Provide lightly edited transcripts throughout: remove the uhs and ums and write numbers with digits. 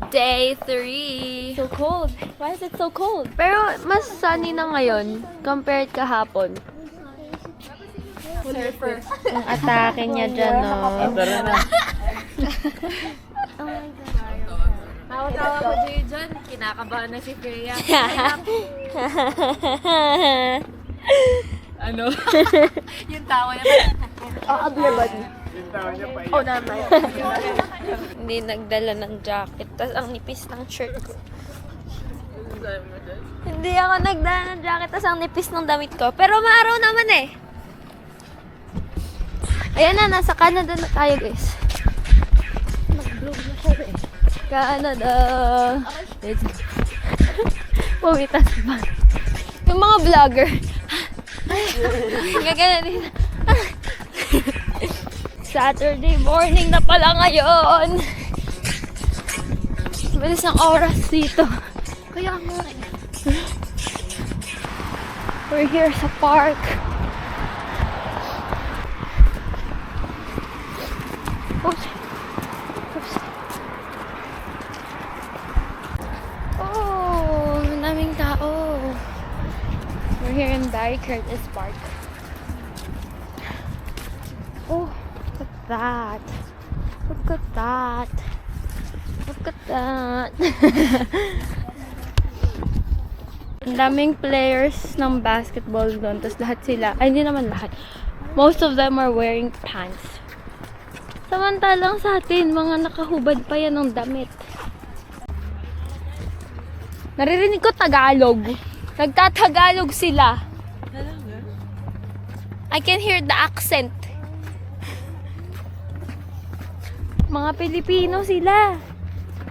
Day 3. So cold. Why is it so cold? Pero mas sunny na ngayon compared kahapon. Surfer. Ang atake niya dyan, no? Tara na. Tawa-tawa ko dyan. Kinakabahan na si Freya. Ano? Yung tawa niya. Yung tao niya pa Oh, naman. Hindi nagdala ng jacket. Tapos ang nipis ng shirt ko. Hindi ako nagdala ng jacket. Tapos ang nipis ng damit ko. Pero maaraw naman eh. Ayan na, nasa Canada na tayo, guys. Nag-vlog na siya eh. Canada. Let's go. Pumitas pa. Yung mga vlogger. Gagana din. Saturday morning na pala ngayon. Bilis ng oras dito. Kaya nga eh. We're here sa park. Oops. Oops. Oh, daming tao. We're here in Barry Curtis Park. Oh, look at that. Look at that. Look at that. Ang daming players ng basketball doon. Tapos lahat sila, ay hindi naman lahat. Most of them are wearing pants. Samantalang sa atin, mga nakahubad pa yan ng damit. Naririnig ko Tagalog. Nagtatagalog sila. I can hear the accent. Mga Pilipino sila.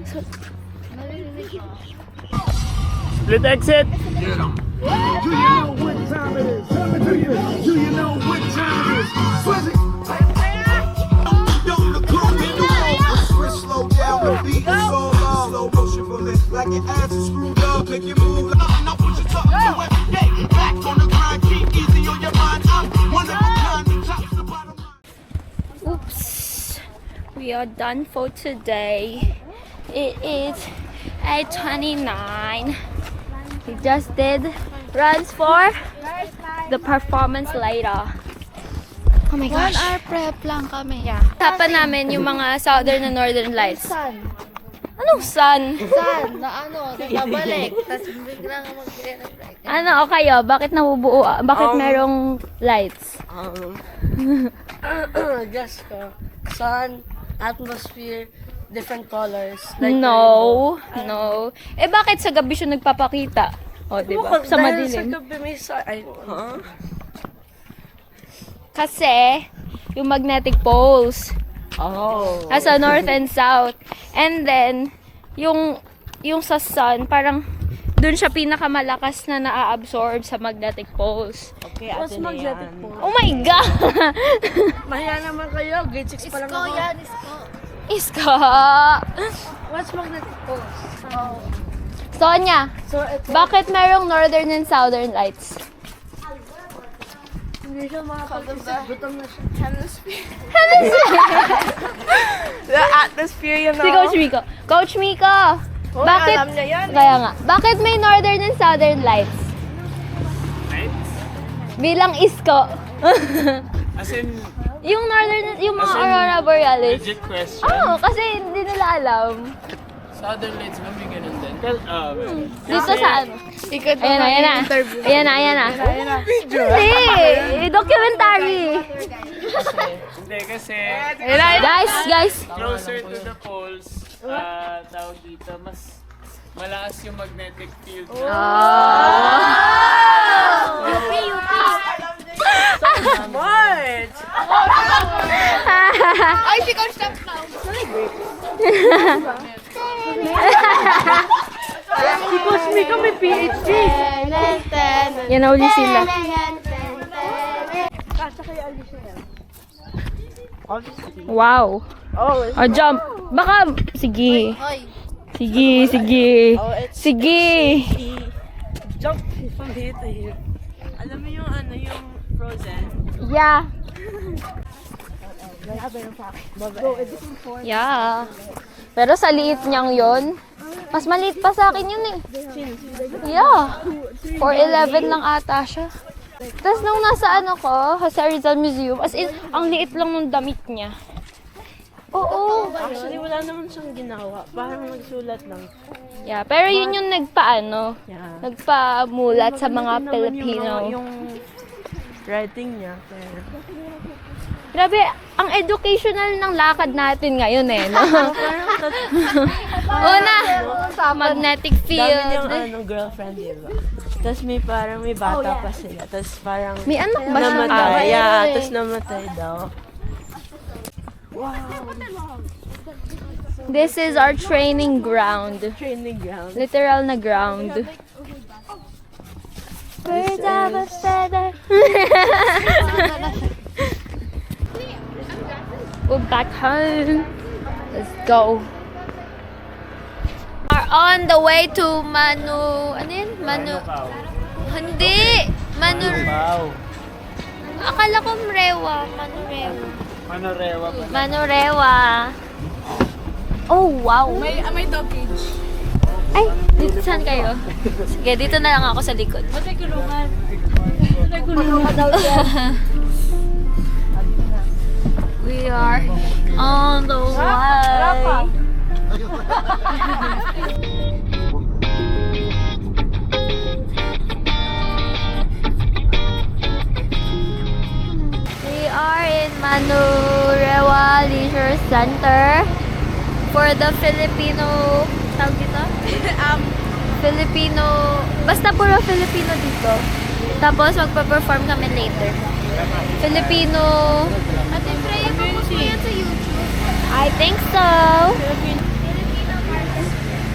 So, Split exit! Do you know what time it is? Do you know what time it is? Swizzy. Don't look cool in the room. Switch slow down the beat is so long. Slow motion for me, like your ass is screwed up. Make you move. I know what you're talking to every day. Back on the grind, keep easy on your mind. I'm one of a kind, the top's the bottom line. oops. We are done for today. It is 8:29. We just did runs for the performance later. Oh my 1 gosh. hour prep lang kami. Yeah. Tapan namin yung mga southern and northern lights. Sun. Anong sun? Sun na ano, nababalik. Tapos biglang mag-reflect. Ano o kayo? Bakit nabubuo? Bakit merong lights? Just sun, atmosphere, different colors. No. No. Eh bakit sa gabi siya nagpapakita? O, di ba? Sa Sa madilim. gabi may sun. Ay, Kasi, yung magnetic poles. Oh. Nasa north and south. And then, yung sa sun, parang dun siya pinakamalakas na naa-absorb sa magnetic poles. Okay, ate na yan. Oh my God! Mahiya naman kayo. Grade 6 pa lang Isko ako. yan, isko. Iska! What's magnetic poles? Sonia, So, ito. bakit merong northern and southern lights? Hindi siya makapag-isip. Gutom na siya. The atmosphere, you know. Si Coach Miko. Coach Miko! Oh, Bakit? alam niya yan. Kaya nga. Bakit may northern and southern lights? Lights? Bilang isko. As in, Yung northern, yung mga As in, aurora borealis. legit question. Oo, kasi hindi nila alam. Southern lights ba may ganun din? Dito sa ano? Ikaw Ayan na, ayan na. Ayan na, ayan na. Hindi! Documentary! Hindi kasi Guys! closer to the poles, tawag dito, mas malakas yung magnetic field. March! Ay, si Coach Tam now. Si Coach Mika may PhD. Yan na uli sila. Kasha kay Alicia yan. Wow! Oh, Oh, jump! Baka... Sige. Hoy. Sige, sige. Oh, it's Sige! jump from here to here. Alam mo yung ano, yung Frozen? Yeah. Yeah. Pero sa liit niyang yon, mas maliit pa sa akin yun eh. Yeah. 4'11 lang ata siya. Tapos nung nasa sa Rizal Museum, as in, ang liit lang ng damit niya. Oo. Actually, wala naman siyang ginawa. Parang nagsulat lang. Yeah, pero yun yung Yeah. nagpamulat sa mga Naman Pilipino. yung writing niya. Pero, Grabe, ang educational ng lakad natin ngayon eh, no? Una, magnetic dami niyang field. girlfriend, diba? Tapos may bata pa sila. Tapos parang May anak ba siya? namatay. Yeah, tapos namatay daw. This is our training ground. Training ground. Literal na ground. Birds of a feather. We're back home. Let's go. We're on the way to Manu. Ano yun? Hindi. Wow. Akala ko Mrewa. Manorewa pa. Manurewa. Oh, wow. May dog cage. Ay, dito saan kayo? Sige, dito na lang ako sa likod. Matay kulungan. We are on the way. We are in Manurewa Leisure Center for the Filipino, tawag dito? Filipino, basta puro Filipino dito. Tapos magpa-perform kami later. Filipino, Ate Freya, papost mo yan sa YouTube? I think so.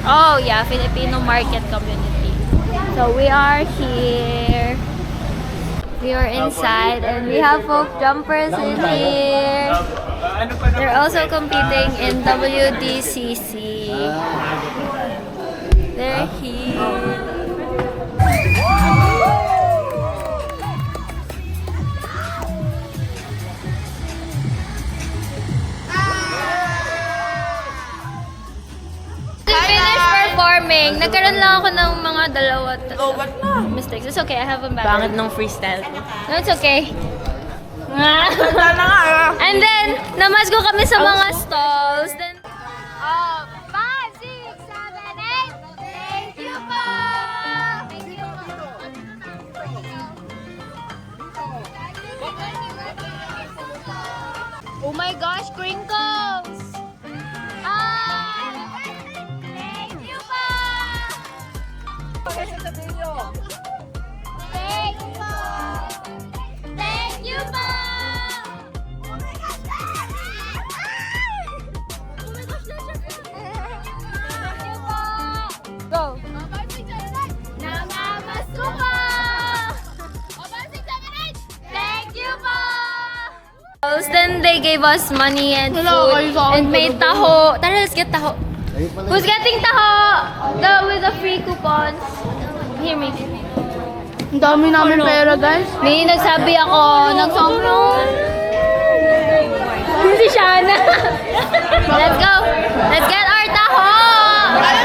Oh yeah, Filipino Market Community. So we are here. We are inside and we have folk jumpers in here. Ano pa naman? They're also competing in WDCC. They're here. To finish performing, nagkaroon lang ako ng mga dalawa mistakes. It's okay, I have them back. Pangit ng freestyle ko. No, it's okay. And then, namas ko kami sa mga stalls. Then, 5, 6, 7, 8. Thank you po! Thank you po. Oh my gosh, crinkles! Thank you po! Thank you po! Thank you po! Oh my gosh! Oh my gosh, thank you po! Go! Namamas ko po! Thank you po! Then they gave us money and food and made taho. Tara, let's get taho. Who's getting taho? With the free coupons. Hear me. Ang dami namin pera, guys. May nagsabi ako, nagsobrang. Si Shana. Let's go. Let's get our taho.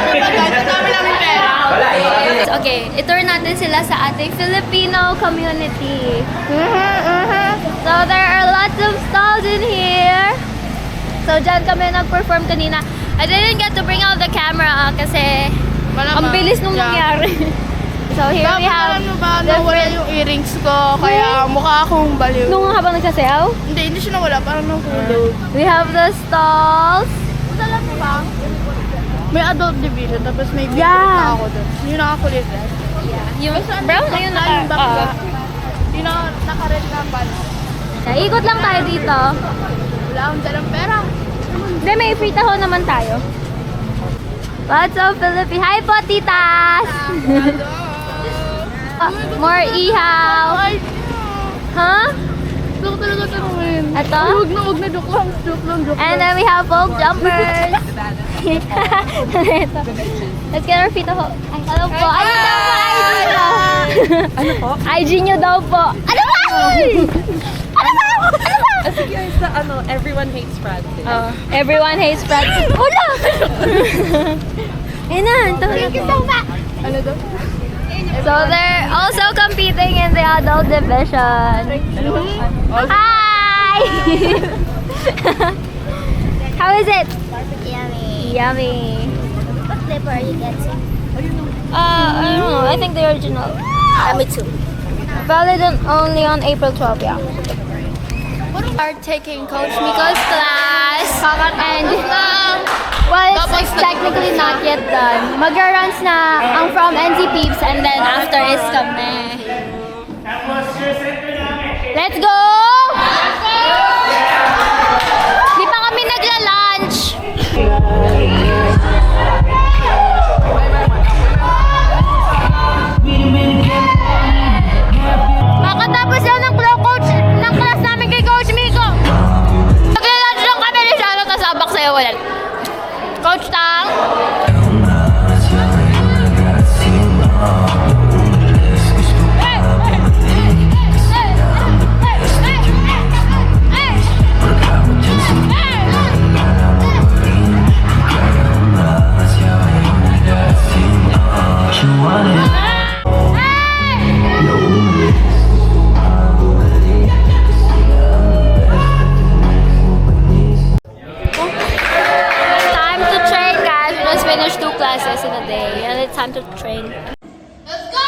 Ang dami namin pera. Okay, itour natin sila sa ating Filipino community. So there are lots of stalls in here. So dyan kami nag-perform kanina. I didn't get to bring out the camera kasi ang bilis nung nangyari. So here we have Ano ba, nawala yung earrings ko, kaya mukha akong baliw. nung habang nagsasayaw. Hindi siya nawala, parang nahulog. We have the stalls. Alam mo ba? May adult division, tapos may big Yeah. na ako doon. Yung nakakulit red. Yung brown na yun Yung back yung naka-red na pants. ikot lang tayo dito. Wala akong dalang pera. Hindi, may free taho naman tayo. What's up, Philippines? Hi po, titas! More ihaw. Ay, Huh? gusto ko talaga tanungin. Ito? Huwag na, joke lang. And then we have folk jumpers. Ito. Let's get our feet taho. Ay, hello po. Ano daw po? IG nyo? Ano po? IG nyo daw po. Ano ba? Ano ba? Ano ba? Here's the everyone hates Francis. Everyone hates Francis. Wala! Ayun na, thank you so much. So they're also competing in the adult division. Hi! How is it? Yummy. Yummy. What flavor are you getting? I don't know. I think the original. Me too. Valid only on April 12, yeah. We are taking Coach Miko's class. And, well, it's technically not yet done. Mag-runs na ang from NC Peeps and then after is kami. Let's go! Di pa kami nagla-lunch. Kakatapos lang ng pro coach ng class namin kay Coach Miko. Nagla-lunch lang kami ni Shano, tapos abak sa'yo ulit. Coach Tang. Time to train, guys. We just finished 2 classes in a day, and it's time to train. Let's go!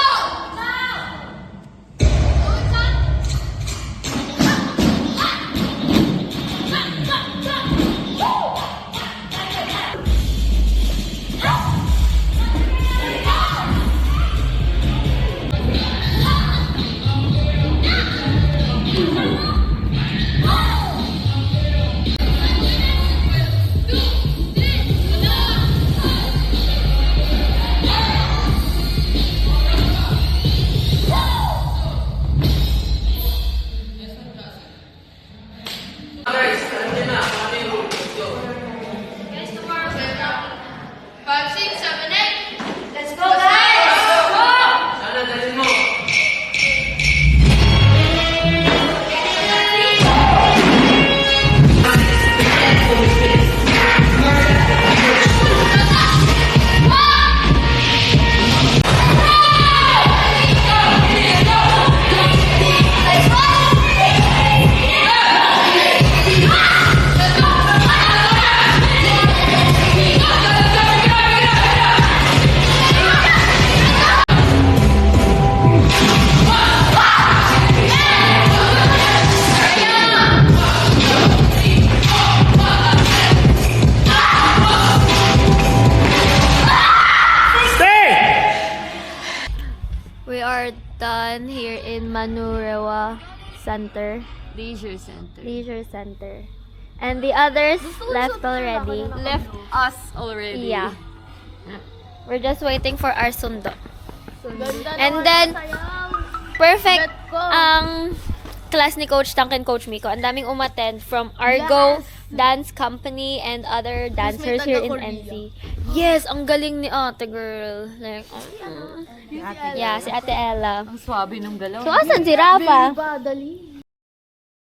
We are done here in Manurewa Center, Leisure Center. Leisure Center. And the others left already. Left us already. Yeah. We're just waiting for our sundo. And then, perfect ang class ni Coach Tank and Coach Miko. Ang daming umattend from Argo Dance Company and other dancers here in NC. Yes, ang galing ni ate girl. Like, yeah, si Ate Ella. Ang swabe ng galaw. So, asan si Rafa?